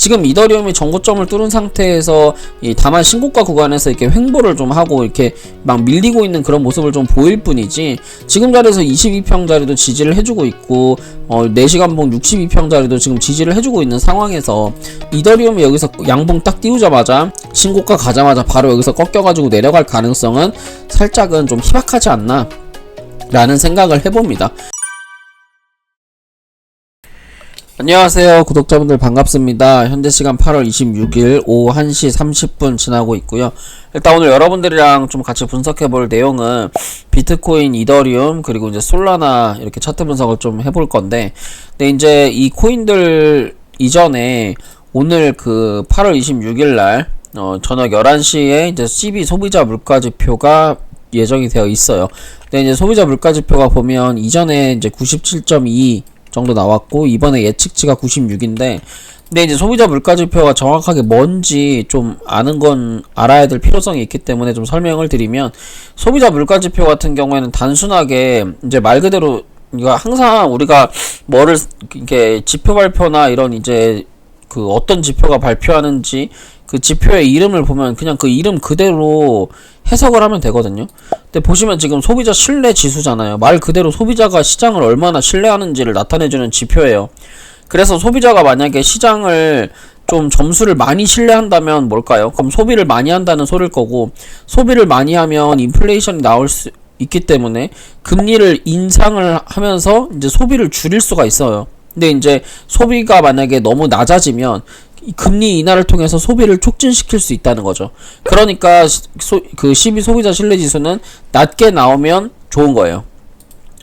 지금 이더리움이 전고점을 뚫은 상태에서 다만 신고가 구간에서 이렇게 횡보를 좀 하고 이렇게 막 밀리고 있는 그런 모습을 좀 보일 뿐이지, 지금 자리에서 22평 자리도 지지를 해주고 있고 4시간봉 62평 자리도 지금 지지를 해주고 있는 상황에서 이더리움이 여기서 양봉 딱 띄우자마자 신고가 가자마자 바로 여기서 꺾여가지고 내려갈 가능성은 살짝은 좀 희박하지 않나 라는 생각을 해봅니다. 안녕하세요 구독자분들, 반갑습니다. 현재시간 8월 26일 오후 1시 30분 지나고 있고요. 일단 오늘 여러분들이랑 좀 같이 분석해볼 내용은 비트코인, 이더리움, 그리고 이제 솔라나 이렇게 차트 분석을 좀 해볼 건데, 근데 이제 이 코인들 이전에 오늘 그 8월 26일 날 저녁 11시에 이제 CB 소비자 물가 지표가 예정이 되어 있어요. 근데 이제 소비자 물가 지표가 보면 이전에 이제 97.2 정도 나왔고 이번에 예측치가 96인데, 근데 이제 소비자 물가 지표가 정확하게 뭔지 좀 아는 건 알아야 될 필요성이 있기 때문에 좀 설명을 드리면, 소비자 물가 지표 같은 경우에는 단순하게 이제 말 그대로 이거 항상 우리가 뭐를 이렇게 지표 발표나 이런 이제 그 어떤 지표가 발표하는지 그 지표의 이름을 보면 그냥 그 이름 그대로 해석을 하면 되거든요. 근데 보시면 지금 소비자 신뢰 지수잖아요. 말 그대로 소비자가 시장을 얼마나 신뢰하는지를 나타내주는 지표예요. 그래서 소비자가 만약에 시장을 좀 점수를 많이 신뢰한다면 뭘까요? 그럼 소비를 많이 한다는 소리일 거고, 소비를 많이 하면 인플레이션이 나올 수 있기 때문에 금리를 인상을 하면서 이제 소비를 줄일 수가 있어요. 근데 이제 소비가 만약에 너무 낮아지면 금리 인하를 통해서 소비를 촉진시킬 수 있다는 거죠. 그러니까 그 12 소비자 신뢰 지수는 낮게 나오면 좋은 거예요.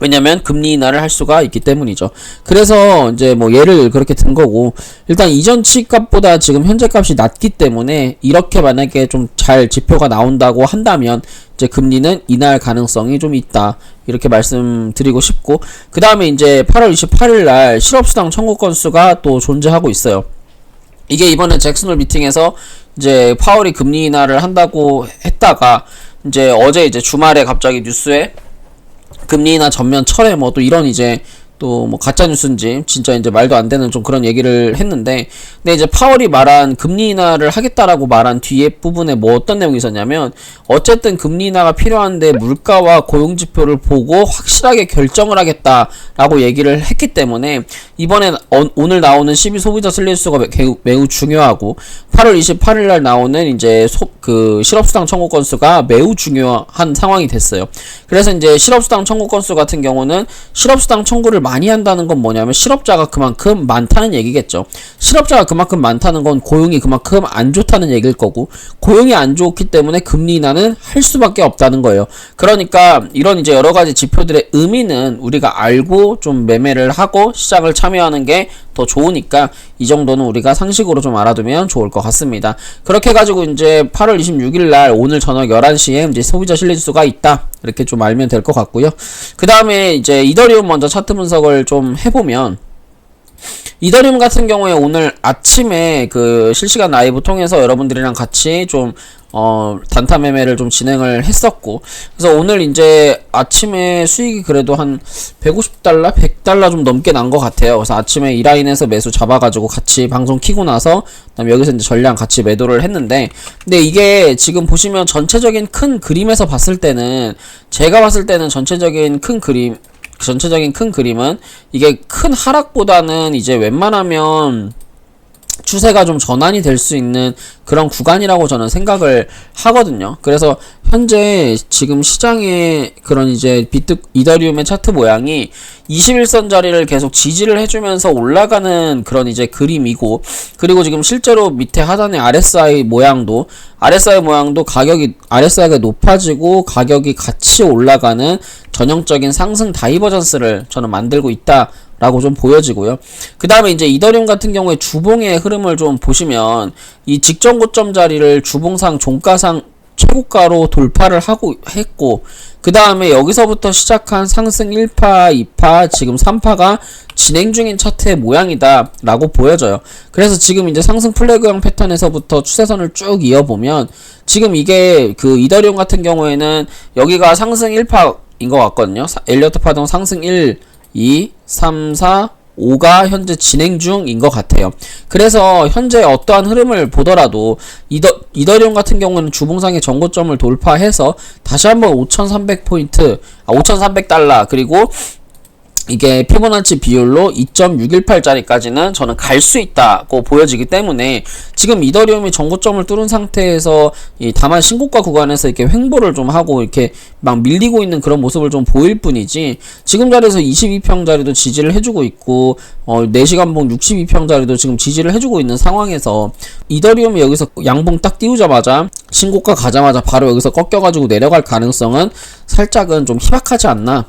왜냐면 금리 인하를 할 수가 있기 때문이죠. 그래서 이제 뭐 예를 그렇게 든 거고, 일단 이전치 값보다 지금 현재 값이 낮기 때문에 이렇게 만약에 좀 잘 지표가 나온다고 한다면 이제 금리는 인하할 가능성이 좀 있다, 이렇게 말씀드리고 싶고, 그 다음에 이제 8월 28일 날 실업수당 청구 건수가 또 존재하고 있어요. 이게 이번에 잭슨홀 미팅에서 이제 파월이 금리 인하를 한다고 했다가 이제 어제 이제 주말에 갑자기 뉴스에 금리 인하 전면 철회 뭐 또 이런 이제 또 뭐 가짜 뉴스인지 진짜 이제 말도 안 되는 좀 그런 얘기를 했는데, 근데 이제 파월이 말한 금리 인하를 하겠다라고 말한 뒤에 부분에 뭐 어떤 내용이 있었냐면, 어쨌든 금리 인하가 필요한데 물가와 고용 지표를 보고 확실하게 결정을 하겠다라고 얘기를 했기 때문에 이번에 오늘 나오는 12 소비자 신뢰 지수가 매우 중요하고, 8월 28일 날 나오는 이제 그 실업수당 청구 건수가 매우 중요한 상황이 됐어요. 그래서 이제 실업수당 청구 건수 같은 경우는 실업수당 청구를 많이 한다는 건 뭐냐면 실업자가 그만큼 많다는 얘기겠죠. 실업자가 그만큼 많다는 건 고용이 그만큼 안 좋다는 얘기일 거고, 고용이 안 좋기 때문에 금리 인하는 할 수밖에 없다는 거예요. 그러니까 이런 이제 여러 가지 지표들의 의미는 우리가 알고 좀 매매를 하고 시장을 참여하는 게 더 좋으니까 이 정도는 우리가 상식으로 좀 알아두면 좋을 것 같습니다. 그렇게 해가지고 이제 8월 26일 날 오늘 저녁 11시에 이제 소비자 신뢰 지수가 있다, 이렇게 좀 알면 될 것 같고요. 그 다음에 이제 이더리움 먼저 차트 분석을 좀 해보면, 이더리움 같은 경우에 오늘 아침에 그 실시간 라이브 통해서 여러분들이랑 같이 좀 단타 매매를 좀 진행을 했었고, 그래서 오늘 이제 아침에 수익이 그래도 한 150달러, 100달러 좀 넘게 난 것 같아요. 그래서 아침에 이 라인에서 매수 잡아가지고 같이 방송 키고 나서 그다음에 여기서 이제 전량 같이 매도를 했는데, 근데 이게 지금 보시면 전체적인 큰 그림에서 봤을 때는, 제가 봤을 때는 전체적인 큰 그림은 이게 큰 하락보다는 이제 웬만하면 추세가 좀 전환이 될 수 있는 그런 구간이라고 저는 생각을 하거든요. 그래서 현재 지금 시장의 그런 이제 이더리움의 차트 모양이 21선 자리를 계속 지지를 해주면서 올라가는 그런 이제 그림이고, 그리고 지금 실제로 밑에 하단의 RSI 모양도 가격이 RSI가 높아지고 가격이 같이 올라가는 전형적인 상승 다이버전스를 저는 만들고 있다 라고 좀 보여지고요. 그 다음에 이제 이더리움 같은 경우에 주봉의 흐름을 좀 보시면, 이 직전 고점 자리를 주봉상 종가상 최고가로 돌파를 했고, 그 다음에 여기서부터 시작한 상승 1파, 2파, 지금 3파가 진행 중인 차트의 모양이다 라고 보여져요. 그래서 지금 이제 상승 플래그형 패턴에서부터 추세선을 쭉 이어보면, 지금 이게 그 이더리움 같은 경우에는 여기가 상승 1파인 것 같거든요. 엘리어트 파동 상승 1, 2, 3, 4, 5가 현재 진행 중인 것 같아요. 그래서 현재 어떠한 흐름을 보더라도 이더리움 같은 경우는 주봉상의 전고점을 돌파해서 다시 한번 5,300포인트, 5,300달러 그리고 이게 피보나치 비율로 2.618짜리까지는 저는 갈 수 있다고 보여지기 때문에 지금 이더리움이 전고점을 뚫은 상태에서 다만 신고가 구간에서 이렇게 횡보를 좀 하고 이렇게 막 밀리고 있는 그런 모습을 좀 보일 뿐이지, 지금 자리에서 22평 자리도 지지를 해주고 있고 4시간봉 62평 자리도 지금 지지를 해주고 있는 상황에서 이더리움이 여기서 양봉 딱 띄우자마자 신고가 가자마자 바로 여기서 꺾여가지고 내려갈 가능성은 살짝은 좀 희박하지 않나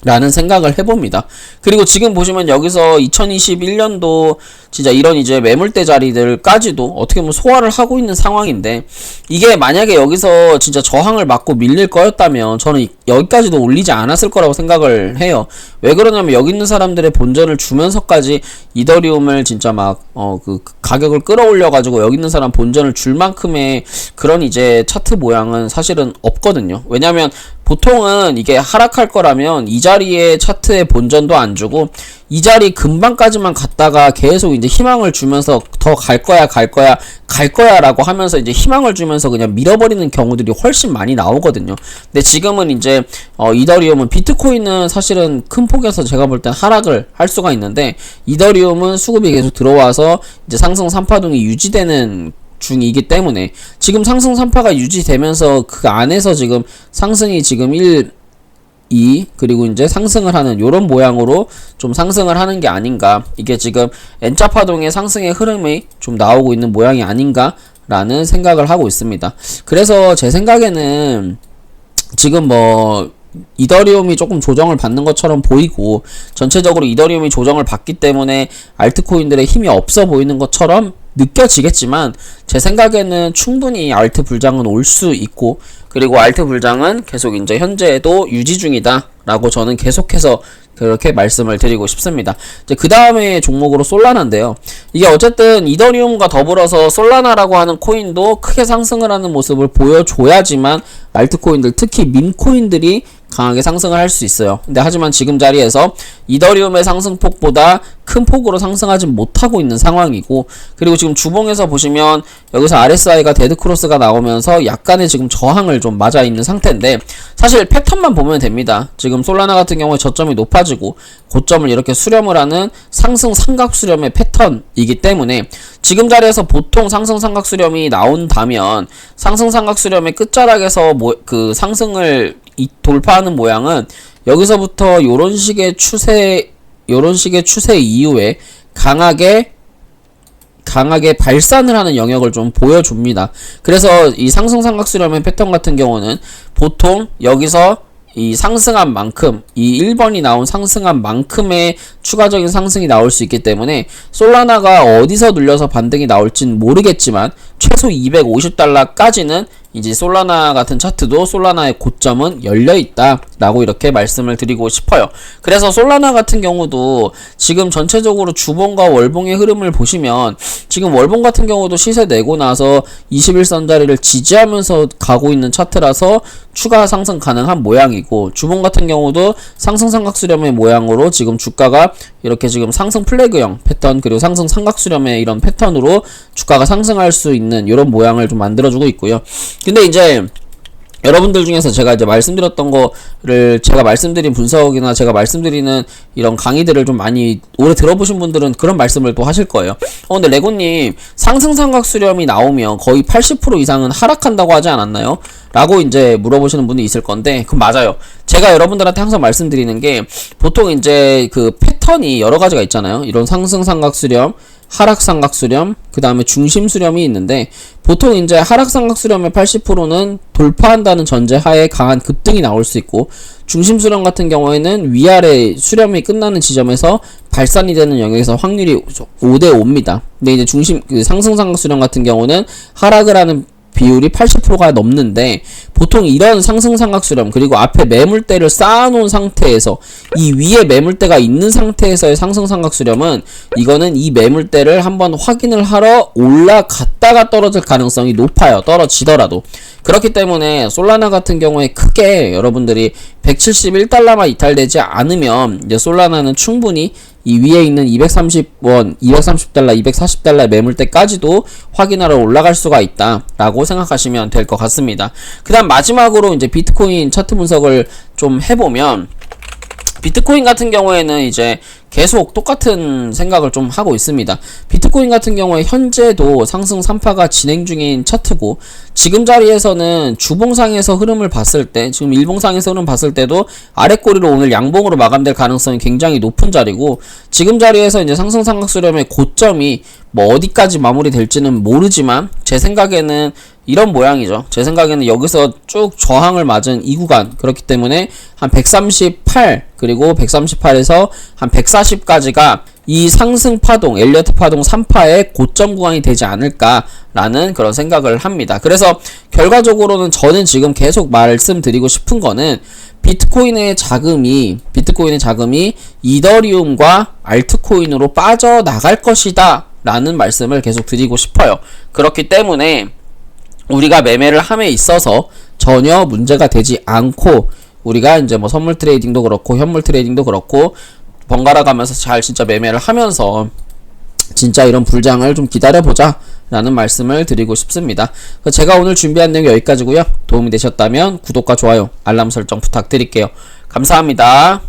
라는 생각을 해봅니다. 그리고 지금 보시면 여기서 2021년도 진짜 이런 이제 매물대 자리들까지도 어떻게 보면 소화를 하고 있는 상황인데, 이게 만약에 여기서 진짜 저항을 맞고 밀릴 거였다면 저는 여기까지도 올리지 않았을 거라고 생각을 해요. 왜 그러냐면 여기 있는 사람들의 본전을 주면서까지 이더리움을 진짜 막 그 가격을 끌어올려 가지고 여기 있는 사람 본전을 줄 만큼의 그런 이제 차트 모양은 사실은 없거든요. 왜냐면 보통은 이게 하락할 거라면 이 자리에 차트의 본전도 안 주고 이 자리 근방까지만 갔다가 계속 이제 희망을 주면서 더 갈 거야 라고 하면서 이제 희망을 주면서 그냥 밀어버리는 경우들이 훨씬 많이 나오거든요. 근데 지금은 이제 이더리움은, 비트코인은 사실은 큰 폭에서 제가 볼 땐 하락을 할 수가 있는데, 이더리움은 수급이 계속 들어와서 이제 상승 3파동이 유지되는 중이기 때문에 지금 상승 3파가 유지되면서 그 안에서 지금 상승이 지금 1, 2 그리고 이제 상승을 하는 요런 모양으로 좀 상승을 하는 게 아닌가, 이게 지금 N자 파동의 상승의 흐름이 좀 나오고 있는 모양이 아닌가 라는 생각을 하고 있습니다. 그래서 제 생각에는 지금 뭐 이더리움이 조금 조정을 받는 것처럼 보이고, 전체적으로 이더리움이 조정을 받기 때문에 알트코인들의 힘이 없어 보이는 것처럼 느껴지겠지만, 제 생각에는 충분히 알트 불장은 올 수 있고, 그리고 알트 불장은 계속 이제 현재도 유지 중이다 라고 저는 계속해서 그렇게 말씀을 드리고 싶습니다. 이제 그 다음에 종목으로 솔라나인데요. 이게 어쨌든 이더리움과 더불어서 솔라나라고 하는 코인도 크게 상승을 하는 모습을 보여줘야지만 알트코인들, 특히 밈코인들이 강하게 상승을 할 수 있어요. 근데 하지만 지금 자리에서 이더리움의 상승폭보다 큰 폭으로 상승하지 못하고 있는 상황이고, 그리고 지금 주봉에서 보시면 여기서 RSI가 데드크로스가 나오면서 약간의 지금 저항을 좀 맞아 있는 상태인데, 사실 패턴만 보면 됩니다. 지금 솔라나 같은 경우에 저점이 높아지고 고점을 이렇게 수렴을 하는 상승 삼각 수렴의 패턴이기 때문에 지금 자리에서 보통 상승 삼각 수렴이 나온다면 상승 삼각 수렴의 끝자락에서 그 상승을 돌파하는 모양은 여기서부터 요런 식의 추세 이후에 강하게 발산을 하는 영역을 좀 보여줍니다. 그래서 이 상승 삼각 수렴의 패턴 같은 경우는 보통 여기서 이 상승한 만큼, 이 1번이 나온 상승한 만큼의 추가적인 상승이 나올 수 있기 때문에 솔라나가 어디서 눌려서 반등이 나올진 모르겠지만 최소 250달러까지는 이제 솔라나 같은 차트도 솔라나의 고점은 열려있다 라고 이렇게 말씀을 드리고 싶어요. 그래서 솔라나 같은 경우도 지금 전체적으로 주봉과 월봉의 흐름을 보시면 지금 월봉 같은 경우도 시세 내고 나서 21선 자리를 지지하면서 가고 있는 차트라서 추가 상승 가능한 모양이고, 주봉 같은 경우도 상승 삼각 수렴의 모양으로 지금 주가가 이렇게 지금 상승 플래그형 패턴, 그리고 상승 삼각 수렴의 이런 패턴으로 주가가 상승할 수 있는 이런 모양을 좀 만들어주고 있고요. 근데 이제 여러분들 중에서 제가 이제 말씀드렸던 거를, 제가 말씀드린 분석이나 제가 말씀드리는 이런 강의들을 좀 많이 오래 들어보신 분들은 그런 말씀을 또 하실 거예요. 근데 레고님, 상승 삼각 수렴이 나오면 거의 80% 이상은 하락한다고 하지 않았나요? 라고 이제 물어보시는 분이 있을 건데, 그건 맞아요. 제가 여러분들한테 항상 말씀드리는 게, 보통 이제 그 패턴이 여러 가지가 있잖아요. 이런 상승 삼각 수렴, 하락 삼각 수렴, 그 다음에 중심 수렴이 있는데, 보통 이제 하락 삼각 수렴의 80%는 돌파한다는 전제 하에 강한 급등이 나올 수 있고, 중심 수렴 같은 경우에는 위아래 수렴이 끝나는 지점에서 발산이 되는 영역에서 확률이 5대5입니다. 근데 이제 상승 삼각 수렴 같은 경우는 하락을 하는 비율이 80%가 넘는데, 보통 이런 상승 삼각 수렴, 그리고 앞에 매물대를 쌓아놓은 상태에서 이 위에 매물대가 있는 상태에서의 상승 삼각 수렴은, 이거는 이 매물대를 한번 확인을 하러 올라갔다 주가가 떨어질 가능성이 높아요. 떨어지더라도. 그렇기 때문에 솔라나 같은 경우에 크게 여러분들이 171달러만 이탈되지 않으면 이제 솔라나는 충분히 이 위에 있는 230원, 230달러, 240달러 매물대까지도 확인하러 올라갈 수가 있다라고 생각하시면 될 것 같습니다. 그 다음 마지막으로 이제 비트코인 차트 분석을 좀 해보면, 비트코인 같은 경우에는 이제 계속 똑같은 생각을 좀 하고 있습니다. 비트코인 같은 경우에 현재도 상승 3파가 진행 중인 차트고, 지금 자리에서는 주봉상에서 흐름을 봤을 때, 지금 일봉상에서 흐름 봤을 때도 아랫꼬리로 오늘 양봉으로 마감될 가능성이 굉장히 높은 자리고, 지금 자리에서 이제 상승 삼각수렴의 고점이 뭐 어디까지 마무리될지는 모르지만 제 생각에는 이런 모양이죠. 제 생각에는 여기서 쭉 저항을 맞은 이 구간, 그렇기 때문에 한 138 그리고 138에서 한 140까지가 이 상승 파동, 엘리어트 파동 3파의 고점 구간이 되지 않을까라는 그런 생각을 합니다. 그래서 결과적으로는 저는 지금 계속 말씀드리고 싶은 거는 비트코인의 자금이 이더리움과 알트코인으로 빠져나갈 것이다 라는 말씀을 계속 드리고 싶어요. 그렇기 때문에 우리가 매매를 함에 있어서 전혀 문제가 되지 않고, 우리가 이제 뭐 선물 트레이딩도 그렇고 현물 트레이딩도 그렇고 번갈아 가면서 잘 진짜 매매를 하면서 진짜 이런 불장을 좀 기다려보자 라는 말씀을 드리고 싶습니다. 제가 오늘 준비한 내용 여기까지고요. 도움이 되셨다면 구독과 좋아요, 알람 설정 부탁드릴게요. 감사합니다.